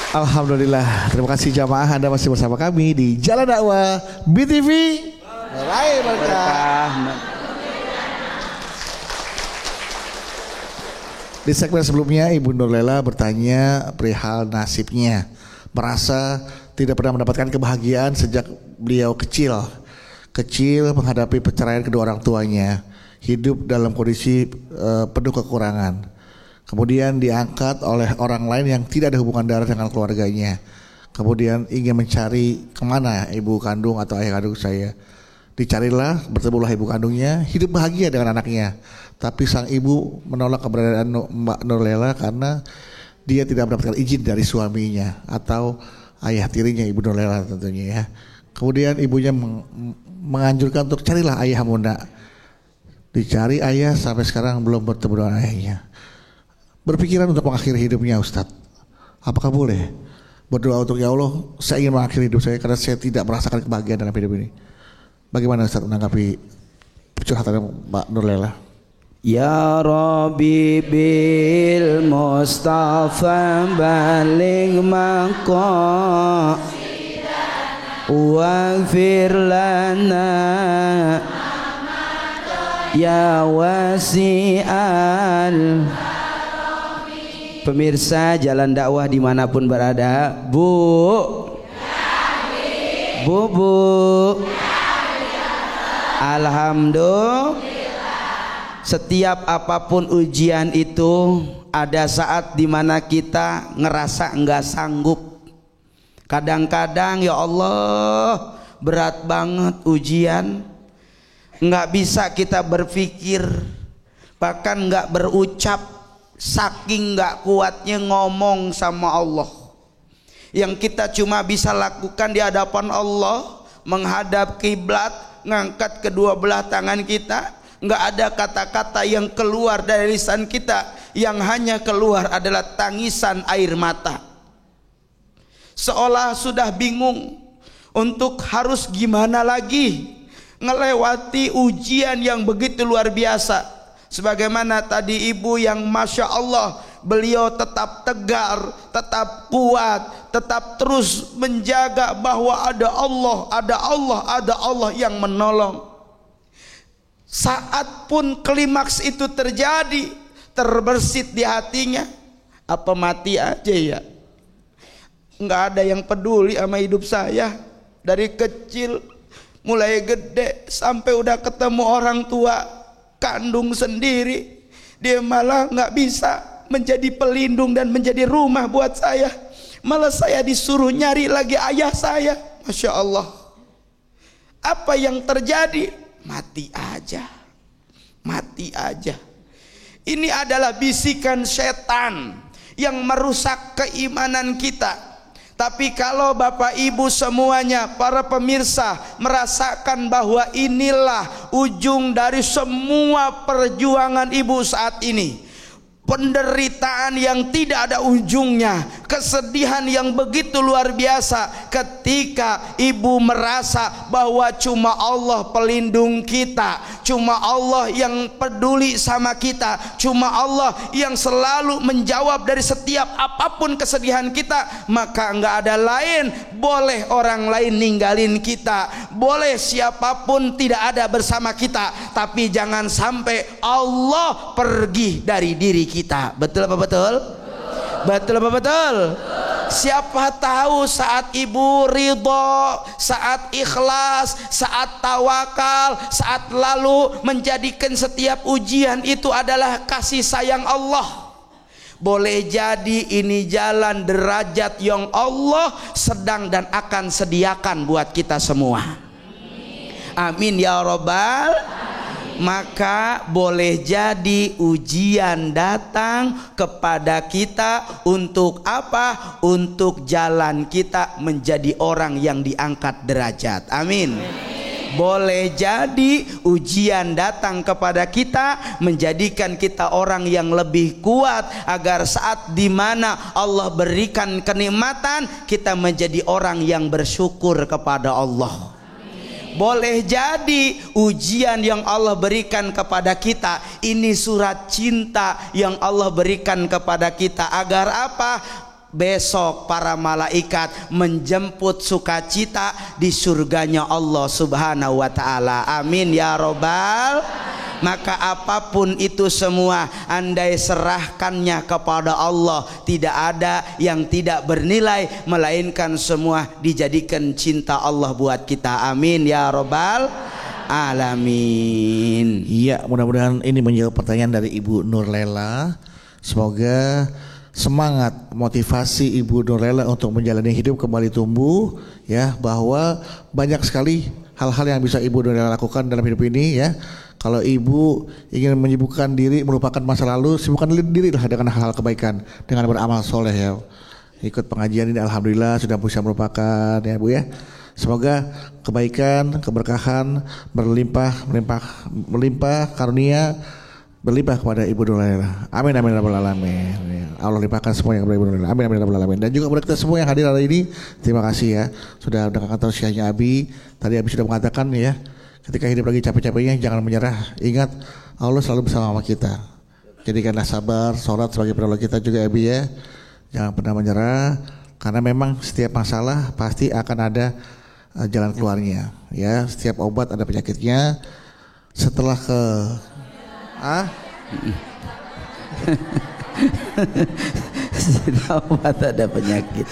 Alhamdulillah, terima kasih jamaah, Anda masih bersama kami di Jalan Dakwah BTV. Meraih berkah. Di segmen sebelumnya Ibu Nurlela bertanya perihal nasibnya, merasa tidak pernah mendapatkan kebahagiaan sejak beliau kecil menghadapi perceraian kedua orang tuanya, hidup dalam kondisi penuh kekurangan. Kemudian diangkat oleh orang lain yang tidak ada hubungan darah dengan keluarganya. Kemudian ingin mencari kemana ibu kandung atau ayah kandung saya. Dicarilah, bertemulah ibu kandungnya, hidup bahagia dengan anaknya. Tapi sang ibu menolak keberadaan Mbak Nurlela karena dia tidak mendapatkan izin dari suaminya atau ayah tirinya Ibu Nurlela tentunya ya. Kemudian ibunya menganjurkan untuk carilah ayahmu nak. Dicari ayah, sampai sekarang belum bertemu dengan ayahnya. Berpikiran untuk mengakhiri hidupnya Ustadz. Apakah boleh berdoa untuk ya Allah, saya ingin mengakhiri hidup saya karena saya tidak merasakan kebahagiaan dalam hidup ini. Bagaimana Ustadz menanggapi curhatan Mbak Nurlela? Ya Rabbi bil Mustafa baligh maqam waghfir lana ya wasi'al. Pemirsa Jalan Dakwah dimanapun berada, Bu, alhamdulillah. Setiap apapun ujian itu ada saat dimana kita ngerasa enggak sanggup. Kadang-kadang ya Allah berat banget ujian, enggak bisa kita berpikir, bahkan enggak berucap. Saking gak kuatnya ngomong sama Allah. Yang kita cuma bisa lakukan di hadapan Allah, menghadap kiblat, ngangkat kedua belah tangan kita. Gak ada kata-kata yang keluar dari lisan kita, yang hanya keluar adalah tangisan air mata. Seolah sudah bingung untuk harus gimana lagi ngelewati ujian yang begitu luar biasa. Sebagaimana tadi ibu yang Masya Allah, beliau tetap tegar, tetap kuat, tetap terus menjaga bahwa ada Allah yang menolong. Saat pun klimaks itu terjadi, terbersit di hatinya, apa mati aja ya? Nggak ada yang peduli sama hidup saya. Dari kecil mulai gede sampai udah ketemu orang tua kandung sendiri, dia malah nggak bisa menjadi pelindung dan menjadi rumah buat saya. Malah saya disuruh nyari lagi ayah saya. Masya Allah. Apa yang terjadi? Mati aja. Ini adalah bisikan setan yang merusak keimanan kita. Tapi kalau Bapak Ibu semuanya, para pemirsa, merasakan bahwa inilah ujung dari semua perjuangan Ibu saat ini, penderitaan yang tidak ada ujungnya, kesedihan yang begitu luar biasa ketika ibu merasa bahwa cuma Allah pelindung kita, cuma Allah yang peduli sama kita, cuma Allah yang selalu menjawab dari setiap apapun kesedihan kita. Maka enggak ada lain, boleh orang lain ninggalin kita, boleh siapapun tidak ada bersama kita, tapi jangan sampai Allah pergi dari diri kita. Betul apa betul? Betul apa betul? Siapa tahu saat ibu ridho, saat ikhlas, saat tawakal, saat lalu menjadikan setiap ujian itu adalah kasih sayang Allah. Boleh jadi ini jalan derajat yang Allah sedang dan akan sediakan buat kita semua. Amin ya Rabbal. Maka boleh jadi ujian datang kepada kita untuk apa? Untuk jalan kita menjadi orang yang diangkat derajat. Amin. Boleh jadi ujian datang kepada kita menjadikan kita orang yang lebih kuat, agar saat dimana Allah berikan kenikmatan, kita menjadi orang yang bersyukur kepada Allah. Boleh jadi ujian yang Allah berikan kepada kita ini surat cinta yang Allah berikan kepada kita, agar apa? besok para malaikat menjemput sukacita di surganya Allah Subhanahu wa taala. Amin ya robbal. Maka apapun itu semua andai serahkannya kepada Allah, tidak ada yang tidak bernilai, melainkan semua dijadikan cinta Allah buat kita. Amin ya robbal alamin. Iya, mudah-mudahan ini menjawab pertanyaan dari Ibu Nurlela. Semoga semangat motivasi Ibu Nurlela untuk menjalani hidup kembali tumbuh, ya, bahwa banyak sekali hal-hal yang bisa Ibu Nurlela lakukan dalam hidup ini, ya. Kalau ibu ingin menyibukkan diri, melupakan masa lalu, sibukkan diri lah dengan hal-hal kebaikan, dengan beramal soleh, ya. Ikut pengajian ini alhamdulillah sudah bisa melupakan, ya Bu, ya. Semoga kebaikan, keberkahan melimpah karunia berlimpah kepada Ibu Nurlela. Amin amin rabbal alamin. Allah limpahkan semuanya kepada Ibu Nurlela. Amin amin rabbal alamin. Dan juga buat kita semua yang hadir hari ini, terima kasih ya sudah mendengarkan tausiahnya Abi. Tadi Abi sudah mengatakan, ya, ketika hidup lagi capek-capeknya jangan menyerah. Ingat Allah selalu bersama kita. Jadikanlah sabar, sholat sebagai perlu kita juga, Abi, ya. Jangan pernah menyerah, karena memang setiap masalah pasti akan ada jalan keluarnya, ya. Setiap obat ada penyakitnya. Setelah obat ada penyakit.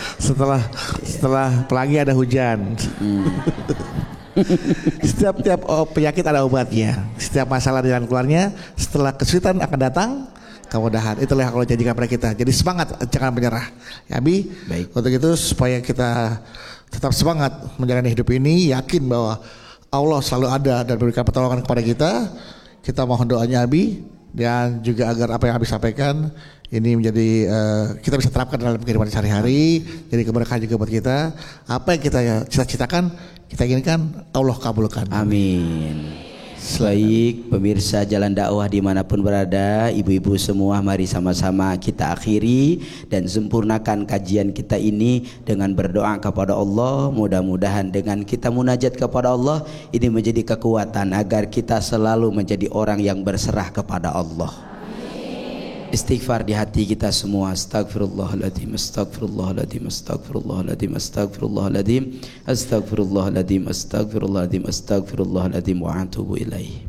Setelah pelangi ada hujan. Setiap penyakit ada obatnya. Setiap masalah ada jalan keluarnya. Setelah kesulitan akan datang kemudahan. Itulah yang Allah janjikan pada kita. Jadi semangat, jangan menyerah, ya, Abi. Baik. Untuk itu supaya kita tetap semangat menjalani hidup ini, yakin bahwa Allah selalu ada dan memberikan pertolongan kepada kita. Kita mohon doanya Abi, dan juga agar apa yang Abi sampaikan ini menjadi kita bisa terapkan dalam kehidupan sehari-hari. Jadi keberkahan juga buat kita. Apa yang kita cita-citakan, kita inginkan, Allah kabulkan. Amin. Baik pemirsa Jalan Dakwah dimanapun berada, ibu-ibu semua, mari sama-sama kita akhiri dan sempurnakan kajian kita ini dengan berdoa kepada Allah. Mudah-mudahan dengan kita munajat kepada Allah ini menjadi kekuatan agar kita selalu menjadi orang yang berserah kepada Allah. Istighfar di hati kita semua. Astagfirullahaladzim, astagfirullahaladzim, astagfirullahaladzim, astagfirullahaladzim, astagfirullahaladzim, astagfirullahaladzim, astagfirullahaladzim, wa atubu ilaih.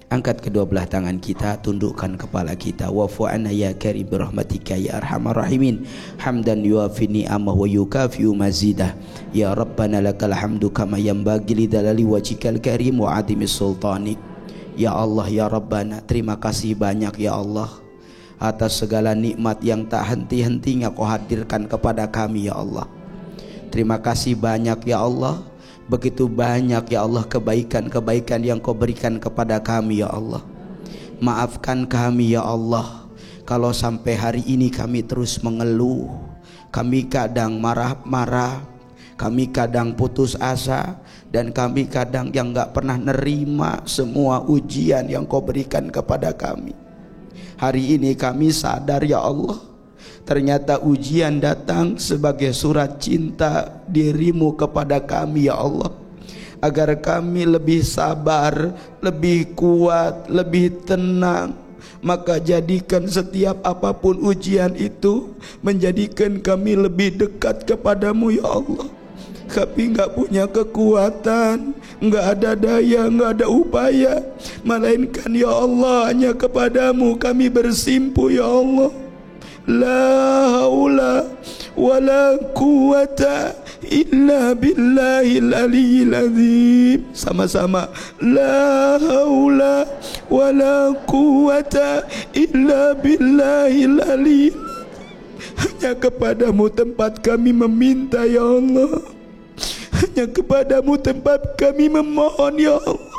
Angkat kedua belah tangan kita, tundukkan kepala kita. Wa'fu anna ya karim birahmatika ya arhamar rahimin. Hamdan yuafi ni'amah wa yukafi'u mazidah. Ya Rabbana lakal hamdu kama yanbaghi lidalali wajhikal karim wa adimi sultanik. Ya Allah, ya Rabbana, terima kasih banyak ya Allah atas segala nikmat yang tak henti-hentinya Kau hadirkan kepada kami ya Allah. Terima kasih banyak ya Allah, begitu banyak ya Allah kebaikan-kebaikan yang Kau berikan kepada kami ya Allah. Maafkan kami ya Allah kalau sampai hari ini kami terus mengeluh, kami kadang marah-marah, kami kadang putus asa, dan kami kadang yang gak pernah nerima semua ujian yang Kau berikan kepada kami. Hari ini kami sadar ya Allah, ternyata ujian datang sebagai surat cinta dirimu kepada kami ya Allah, agar kami lebih sabar, lebih kuat, lebih tenang. Maka jadikan setiap apapun ujian itu menjadikan kami lebih dekat kepadamu ya Allah. Kami gak punya kekuatan, gak ada daya, gak ada upaya, melainkan ya Allah hanya kepadamu kami bersimpu ya Allah. La haula wa la quwata illa billahil aliyyil azim. Sama-sama. La haula wa la quwata illa billahil aliyyil. Hanya kepadamu tempat kami meminta ya Allah. Hanya kepadamu tempat kami memohon ya Allah.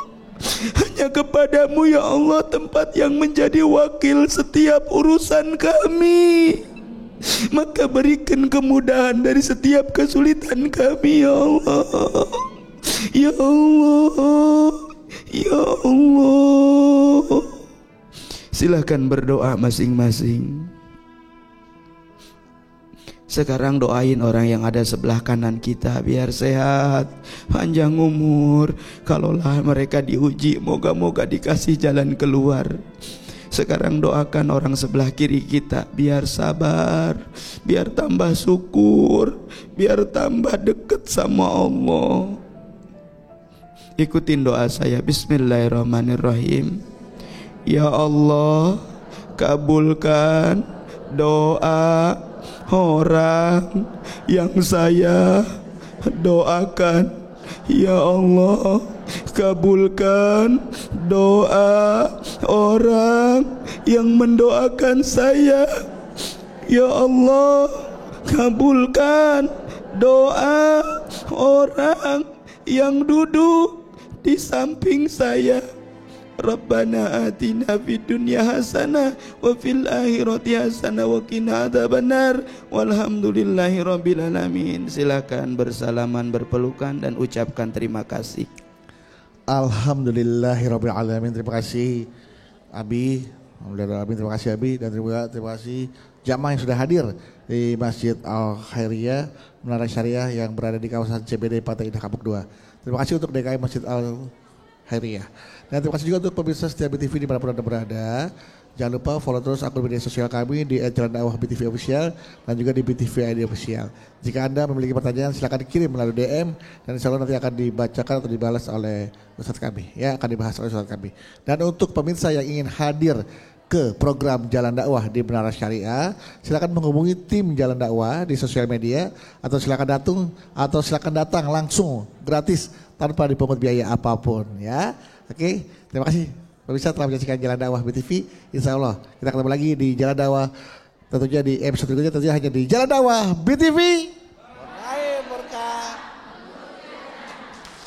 Hanya kepadamu ya Allah tempat yang menjadi wakil setiap urusan kami. Maka berikan kemudahan dari setiap kesulitan kami ya Allah. Ya Allah, ya Allah. Silakan berdoa masing-masing. Sekarang doain orang yang ada sebelah kanan kita biar sehat, panjang umur. Kalaulah mereka diuji, moga-moga dikasih jalan keluar. Sekarang doakan orang sebelah kiri kita biar sabar, biar tambah syukur, biar tambah dekat sama Allah. Ikutin doa saya. Bismillahirrahmanirrahim. Ya Allah, kabulkan doa orang yang saya doakan. Ya Allah, kabulkan doa orang yang mendoakan saya. Ya Allah, kabulkan doa orang yang duduk di samping saya. Rabbana atina fid dunya hasanah wa fil akhirati hasanah wa qina adzabannar walhamdulillahi rabbil alamin. Silakan bersalaman, berpelukan dan ucapkan terima kasih. Alhamdulillahirabbil alamin. Terima kasih Abi. Alhamdulillah, terima kasih Abi, dan terima kasih jamaah yang sudah hadir di Masjid Al Khairiyah Menara Syariah yang berada di kawasan CBD Pantai Indah Kapuk 2. Terima kasih untuk DKI Masjid Al Khairiyah. Dan terima kasih juga untuk pemirsa setia BTV dimanapun Anda berada. Jangan lupa follow terus akun media sosial kami di @jalandakwah BTV Official dan juga di BTV ID Official. Jika Anda memiliki pertanyaan silakan kirim melalui DM dan insya Allah nanti akan dibacakan atau dibalas oleh Ustadz kami. Ya, akan dibahas oleh Ustadz kami. Dan untuk pemirsa yang ingin hadir ke program Jalan Dakwah di Menara Syariah, silakan menghubungi tim Jalan Dakwah di sosial media atau silakan datang langsung gratis tanpa dipungut biaya apapun ya. Oke, terima kasih pemirsa telah menyaksikan Jalan Dakwah BTV. Insya Allah kita ketemu lagi di Jalan Dakwah, tentunya di episode berikutnya, tentunya hanya di Jalan Dakwah BTV.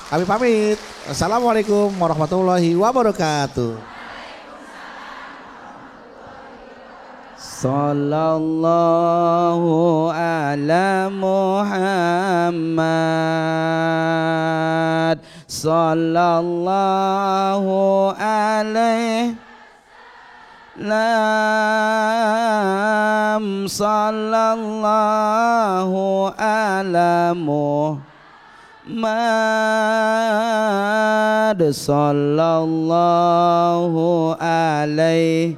Kami pamit. Assalamualaikum warahmatullahi wabarakatuh. Sallallahu ala Muhammad. Sallallahu alaihi lam. Sallallahu ala Muhammad. Sallallahu alaihi